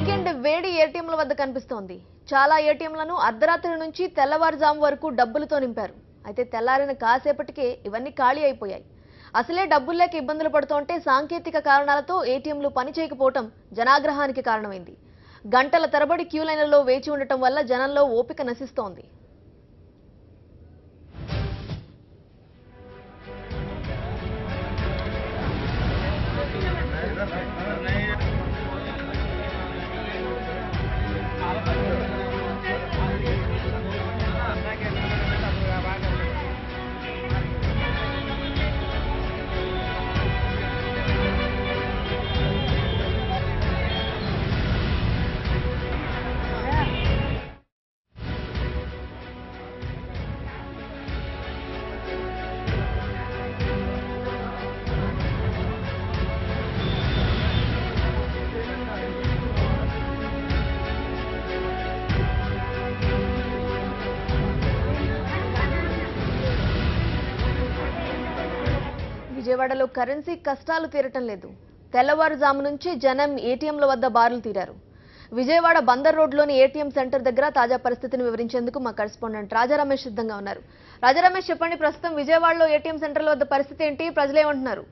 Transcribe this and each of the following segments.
Weekend వేడి ఏటీఎంల వద్ద కనిపిస్తోంది. చాలా ఏటీఎంలను అర్ధరాత్రి నుంచి తెల్లవారుజాము వరకు డబ్బులతో నింపారు. అయితే తెల్లారిన కాసేపటికే ఇవన్నీ ఖాళీ అయిపోయాయి. అసలే డబ్బులు లేక ఇబ్బందులు పడుతుంటే సాంకేతిక కారణాలతో ఏటీఎంలు పనిచేయకపోవడం జనాగ్రహానికి కారణమైంది. గంటల తరబడి క్యూ లైన్లలో వేచి ఉండటం వల్ల జనంలో ఓపిక నశిస్తోంది. విజయవాడలో కరెన్సీ కష్టాలు తీరటం లేదు. తెల్లవారుజాము నుంచి జనం ఏటీఎంల వద్ద బారులు తీరారు. విజయవాడ బందర్ రోడ్లోని ఏటీఎం సెంటర్ దగ్గర తాజా పరిస్థితిని వివరించేందుకు మా కరెస్పాండెంట్ రాజా రమేష్ సిద్ధంగా ఉన్నారు. రాజా రమేష్, చెప్పండి, ప్రస్తుతం విజయవాడలో ఏటీఎం సెంటర్ల వద్ద పరిస్థితి ఏంటి? ప్రజలు ఏమంటున్నారు?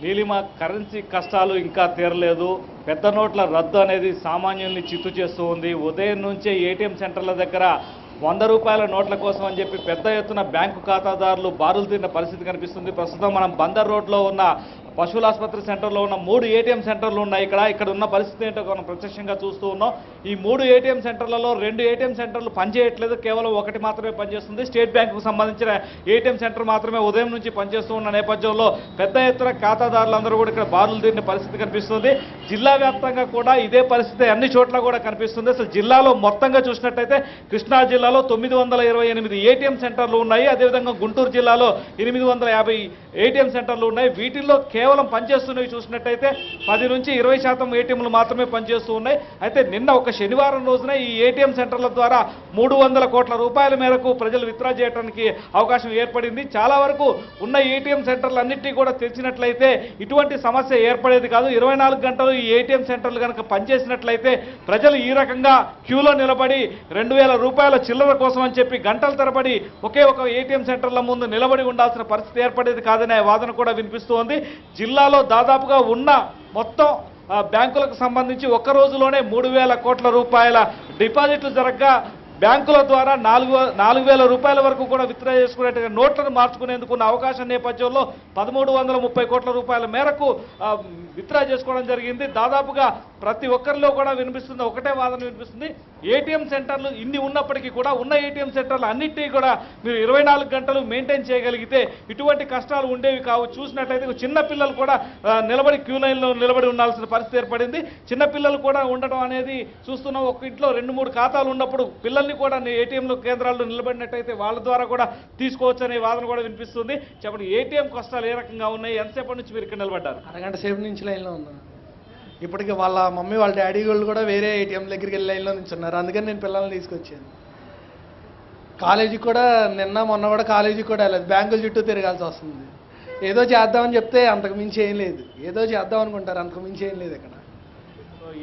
నీలిమ, కరెన్సీ కష్టాలు ఇంకా తీరలేదు. పెద్ద నోట్ల రద్దు అనేది సామాన్యుల్ని చిత్తు చేస్తూ ఉంది. ఉదయం నుంచే ఏటీఎం సెంటర్ల దగ్గర 100 రూపాయల నోట్ల కోసం అని చెప్పి పెద్ద ఎత్తున బ్యాంకు ఖాతాదారులు బారులు తీరిన పరిస్థితి కనిపిస్తుంది. ప్రస్తుతం మనం బందర్ రోడ్లో ఉన్న పశువుల ఆసుపత్రి సెంటర్లో ఉన్న 3 ఏటీఎం సెంటర్లు ఉన్నాయి. ఇక్కడ ఉన్న పరిస్థితి ఏంటో మనం ప్రత్యక్షంగా చూస్తూ ఉన్నాం. ఈ 3 ఏటీఎం సెంటర్లలో 2 ఏటీఎం సెంటర్లు పనిచేయట్లేదు, కేవలం ఒకటి మాత్రమే పనిచేస్తుంది. స్టేట్ బ్యాంకుకు సంబంధించిన ఏటీఎం సెంటర్ మాత్రమే ఉదయం నుంచి పనిచేస్తూ ఉన్న నేపథ్యంలో పెద్ద ఎత్తున ఖాతాదారులందరూ కూడా ఇక్కడ బారులు తీరిన పరిస్థితి కనిపిస్తుంది. జిల్లా వ్యాప్తంగా కూడా ఇదే పరిస్థితి అన్ని చోట్ల కూడా కనిపిస్తుంది. అసలు జిల్లాలో మొత్తంగా చూసినట్టయితే కృష్ణా జిల్లాలో 928 ఏటీఎం సెంటర్లు ఉన్నాయి. అదేవిధంగా గుంటూరు జిల్లాలో 850 ఏటీఎం సెంటర్లు ఉన్నాయి. వీటిల్లో కేవలం పనిచేస్తున్నవి చూసినట్టయితే 10 నుంచి 20% ఏటీఎంలు మాత్రమే పనిచేస్తూ ఉన్నాయి. అయితే నిన్న ఒక శనివారం రోజున ఈ ఏటీఎం సెంటర్ల ద్వారా 300 కోట్ల రూపాయల మేరకు ప్రజలు విత్డ్రా చేయడానికి అవకాశం ఏర్పడింది. చాలా వరకు ఉన్న ఏటీఎం సెంటర్లు అన్నింటినీ కూడా తెచ్చినట్లయితే ఇటువంటి సమస్య ఏర్పడేది కాదు. 24 గంటలు ఈ ఏటీఎం సెంటర్లు కనుక పనిచేసినట్లయితే ప్రజలు ఈ రకంగా క్యూలో నిలబడి 2000 రూపాయల చిల్లర కోసం అని చెప్పి గంటల తరబడి ఒకే ఒక ఏటీఎం సెంటర్ల ముందు నిలబడి ఉండాల్సిన పరిస్థితి ఏర్పడేది కాదనే వాదన కూడా వినిపిస్తోంది. జిల్లాలో దాదాపుగా ఉన్న మొత్తం బ్యాంకులకు సంబంధించి ఒక్క రోజులోనే 3000 కోట్ల రూపాయల డిపాజిట్లు జరగగా బ్యాంకుల ద్వారా 4000 రూపాయల వరకు కూడా విత్డ్రా చేసుకునేట్టుగా నోట్లను మార్చుకునేందుకు ఉన్న అవకాశం నేపథ్యంలో 1330 కోట్ల రూపాయల మేరకు విత్డ్రా చేసుకోవడం జరిగింది. దాదాపుగా ప్రతి ఒక్కరిలో కూడా వినిపిస్తుంది ఒకటే వాదన వినిపిస్తుంది. ఏటీఎం సెంటర్లు ఇన్ని ఉన్నప్పటికీ కూడా ఉన్న ఏటీఎం సెంటర్లు అన్నింటినీ కూడా మీరు 24 గంటలు మెయింటైన్ చేయగలిగితే ఇటువంటి కష్టాలు ఉండేవి కావు. చూసినట్లయితే చిన్న పిల్లలు కూడా నిలబడి క్యూ లైన్లో నిలబడి ఉండాల్సిన పరిస్థితి ఏర్పడింది. చిన్నపిల్లలు కూడా ఉండడం అనేది చూస్తున్నాం. ఒక ఇంట్లో 2-3 ఖాతాలు ఉన్నప్పుడు పిల్లల్ని కూడా ఏటీఎంలు కేంద్రాల్లో నిలబడినట్టయితే వాళ్ళ ద్వారా కూడా తీసుకోవచ్చు అనే వాదన కూడా వినిపిస్తుంది. చెప్పండి, ఏటీఎం కష్టాలు ఏ రకంగా ఉన్నాయి? ఎంతసేపటి నుంచి మీరు ఇక్కడ నిలబడ్డారు? అరగంట సేపు నుంచి లైన్లో ఉన్నాను. ఇప్పటికి వాళ్ళ మమ్మీ వాళ్ళ డాడీ వాళ్ళు కూడా వేరే ఏటీఎం దగ్గరికి వెళ్ళి లైన్లో నుంచి ఉన్నారు. అందుకని నేను పిల్లల్ని తీసుకొచ్చాను. కాలేజీకి కూడా నిన్న మొన్న కూడా కాలేజీకి కూడా వెళ్ళదు, బ్యాంకుల చుట్టూ తిరగాల్సి వస్తుంది. ఏదో చేద్దామని చెప్తే అంతకు మించి ఏం లేదు. ఏదో చేద్దాం అనుకుంటారు, అంతకు మించి ఏం లేదు. ఇక్కడ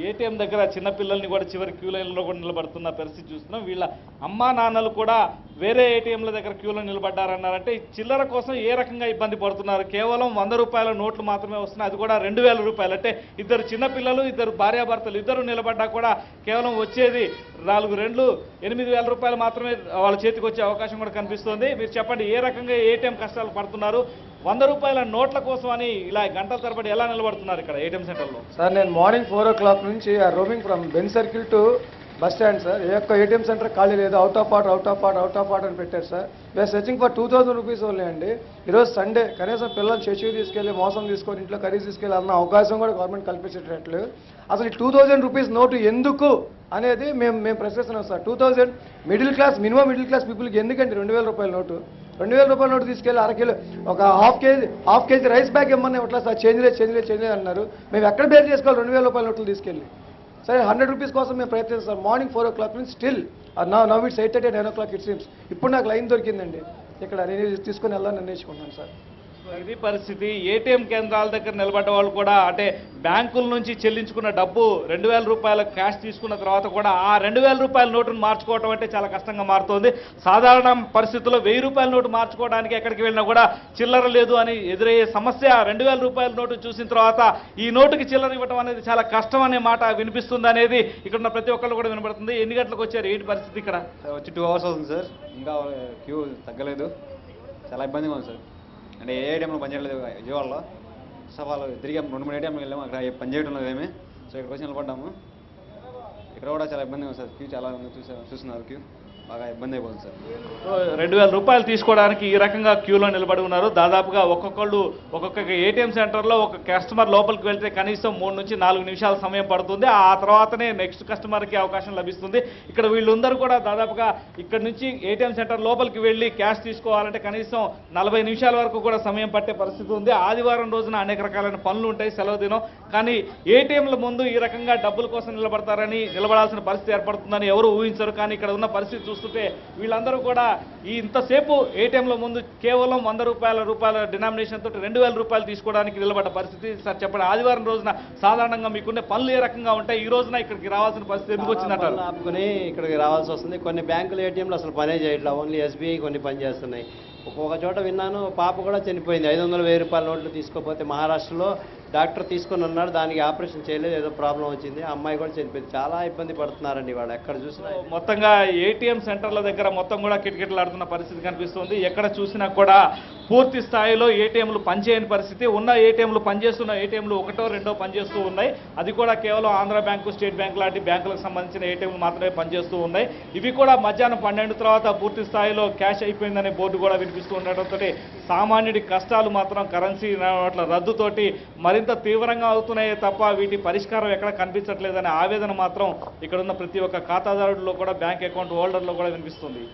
ఏటీఎం దగ్గర చిన్నపిల్లల్ని కూడా చివరి క్యూ లైన్లో కూడా నిలబడుతున్న పరిస్థితి చూస్తున్నాం. వీళ్ళ అమ్మా నాన్నలు కూడా వేరే ఏటీఎంల దగ్గర క్యూలో నిలబడ్డారన్నారంటే ఈ చిల్లర కోసం ఏ రకంగా ఇబ్బంది పడుతున్నారు? కేవలం 100 రూపాయల నోట్లు మాత్రమే వస్తున్నాయి, అది కూడా 2000 రూపాయలు. అంటే ఇద్దరు చిన్నపిల్లలు, ఇద్దరు భార్యాభర్తలు ఇద్దరు నిలబడ్డా కూడా కేవలం వచ్చేది 8,000 రూపాయలు మాత్రమే వాళ్ళ చేతికి వచ్చే అవకాశం కూడా కనిపిస్తుంది. మీరు చెప్పండి, ఏ రకంగా ఏటీఎం కష్టాలు పడుతున్నారు? 100 రూపాయల నోట్ల కోసం అని ఇలా గంటల తరబడి ఎలా నిలబడుతున్నారు ఇక్కడ ఏటీఎం సెంటర్లో? సార్, నేను మార్నింగ్ 4 o'clock నుంచి roaming from Benz circle to bus stand sir. ఏ ఒక్క ఏటీఎం సెంటర్ ఖాళీ లేదు. అవుట్ ఆఫ్ ఆర్డర్ అని పెట్టారు sir. We are searching for 2000 rupees only అండి. ఈరోజు సండే, కనీసం పిల్లలు శశివి తీసుకెళ్ళి మోసం తీసుకొని ఇంట్లో కర్రీస్ తీసుకెళ్ళి అన్న అవకాశం కూడా గవర్నమెంట్ కల్పించేటట్లు. అసలు ఈ 2000 రూపీస్ నోటు ఎందుకు అనేది మేము ప్రశ్నిస్తున్నాం సార్. 2000 మినిమం మిడిల్ క్లాస్ పీపుల్కి ఎందుకంటే 2000 రూపాయల నోటు? 2000 రూపాయల నోటు తీసుకెళ్ళి అరకిలో ఒక హాఫ్ కేజీ రైస్ బ్యాగ్ ఇమ్మన్నా ఇట్లా సార్. చేంజ్ లేదు అన్నారు. మేము ఎక్కడ బేర్ చేసుకోవాలి 2000 రూపాయల నోట్లు తీసుకెళ్ళి? సరే 100 రూపీస్ కోసం మేము ప్రయత్నిస్తాం సార్. మార్నింగ్ 4 o'clock నుంచి still now it's 8:30 9 o'clock it seems. ఇప్పుడు నాకు లైన్ దొరికిందండి. ఇక్కడ నేను తీసుకొని వెళ్ళాలని నిర్ణయించుకుంటాను సార్. ఇది పరిస్థితి. ఏటీఎం కేంద్రాల దగ్గర నిలబడ్డ వాళ్ళు కూడా అంటే బ్యాంకుల నుంచి చెల్లించుకున్న డబ్బు 2,000 రూపాయల క్యాష్ తీసుకున్న తర్వాత కూడా ఆ 2,000 రూపాయల నోటును మార్చుకోవడం అంటే చాలా కష్టంగా మారుతోంది. సాధారణ పరిస్థితుల్లో 1,000 రూపాయల నోటు మార్చుకోవడానికి ఎక్కడికి వెళ్ళినా కూడా చిల్లర లేదు అని ఎదురయ్యే సమస్య 2,000 రూపాయల నోటు చూసిన తర్వాత ఈ నోటుకి చిల్లర ఇవ్వడం అనేది చాలా కష్టం అనే మాట వినిపిస్తుంది అనేది ఇక్కడ ఉన్న ప్రతి ఒక్కళ్ళు కూడా వినబడుతుంది. ఎన్ని గంటలకు వచ్చారు, ఏంటి పరిస్థితి ఇక్కడ? వచ్చి 2 అవర్స్ అవుతుంది సార్, ఇంకా క్యూ తగ్గలేదు, చాలా ఇబ్బందిగా ఉంది సార్. అంటే ఏ ఏటీఎంలో పనిచేయలేదు విజయవాడలో. సో వాళ్ళు తిరిగి 2-3 ఏటీఎంకి వెళ్ళాము, అక్కడ పనిచేయడం లేదు ఏమి. సో ఇక్కడికి వచ్చి నిలబడ్డాము. ఇక్కడ కూడా చాలా ఇబ్బందిగా ఉంది సార్, క్యూ చాలా ఉంది, చూస్తున్నారు క్యూ బాగా ఇబ్బంది అయిపోతుంది సార్. 2,000 రూపాయలు తీసుకోవడానికి ఈ రకంగా క్యూలో నిలబడి ఉన్నారు. దాదాపుగా ఒక్కొక్క ఏటీఎం సెంటర్లో ఒక కస్టమర్ లోపలికి వెళ్తే కనీసం 3 నుంచి 4 నిమిషాల సమయం పడుతుంది. ఆ తర్వాతనే నెక్స్ట్ కస్టమర్కి అవకాశం లభిస్తుంది. ఇక్కడ వీళ్ళందరూ కూడా దాదాపుగా ఇక్కడ నుంచి ఏటీఎం సెంటర్ లోపలికి వెళ్ళి క్యాష్ తీసుకోవాలంటే కనీసం 40 నిమిషాల వరకు కూడా సమయం పట్టే పరిస్థితి ఉంది. ఆదివారం రోజున అనేక రకాలైన పనులు ఉంటాయి, సెలవు దినం. కానీ ఏటీఎంల ముందు ఈ రకంగా డబ్బుల కోసం నిలబడాల్సిన పరిస్థితి ఏర్పడుతుందని ఎవరు ఊహించరు. కానీ ఇక్కడ ఉన్న పరిస్థితి చూస్తుంటే వీళ్ళందరూ కూడా ఈ ఇంతసేపు ఏటీఎంల ముందు కేవలం 100 రూపాయల డినామినేషన్ తోటి 2,000 రూపాయలు తీసుకోవడానికి నిలబడ్డ పరిస్థితి. సార్ చెప్పండి, ఆదివారం రోజున సాధారణంగా మీకున్న పనులు ఏ రకంగా ఉంటాయి, ఈ రోజున ఇక్కడికి రావాల్సిన పరిస్థితి ఎందుకు వచ్చిందంటారు? ఆపుకొని ఇక్కడికి రావాల్సి వస్తుంది. కొన్ని బ్యాంకులు ఏటీఎంలు అసలు పనే చేయట్లేదు, ఓన్లీ ఎస్బీఐ కొన్ని పని చేస్తున్నాయి. ఒక్కొక్క చోట విన్నాను, పాప కూడా చనిపోయింది. 500-1000 రూపాయల నోట్లు తీసుకోకపోతే మహారాష్ట్రలో డాక్టర్ తీసుకొని ఉన్నాడు, దానికి ఆపరేషన్ చేయలేదు, ఏదో ప్రాబ్లం వచ్చింది, ఆ అమ్మాయి కూడా చనిపోయింది. చాలా ఇబ్బంది పడుతున్నారండి వాళ్ళు ఎక్కడ చూసినా. మొత్తంగా ఏటీఎం సెంటర్ల దగ్గర మొత్తం కూడా కిటకిటలాడుతున్న పరిస్థితి కనిపిస్తుంది. ఎక్కడ చూసినా కూడా పూర్తి స్థాయిలో ఏటీఎంలు పనిచేయని పరిస్థితి. ఉన్న ఏటీఎంలు పనిచేస్తున్న ఏటీఎంలు 1-2 పనిచేస్తూ ఉన్నాయి. అది కూడా కేవలం ఆంధ్ర బ్యాంకు, స్టేట్ బ్యాంక్ లాంటి బ్యాంకులకు సంబంధించిన ఏటీఎంలు మాత్రమే పనిచేస్తూ ఉన్నాయి. ఇవి కూడా మధ్యాహ్నం 12 తర్వాత పూర్తి స్థాయిలో క్యాష్ అయిపోయిందనే బోర్డు కూడా వినిపిస్తూ ఉండటంతో సామాన్యుడి కష్టాలు మాత్రం కరెన్సీ నోట్ల రద్దుతోటి మరింత తీవ్రంగా అవుతున్నాయే తప్ప వీటి పరిష్కారం ఎక్కడ కనిపించట్లేదనే ఆవేదన మాత్రం ఇక్కడున్న ప్రతి ఒక్క ఖాతాదారుడిలో కూడా, బ్యాంక్ అకౌంట్ హోల్డర్లో కూడా వినిపిస్తుంది.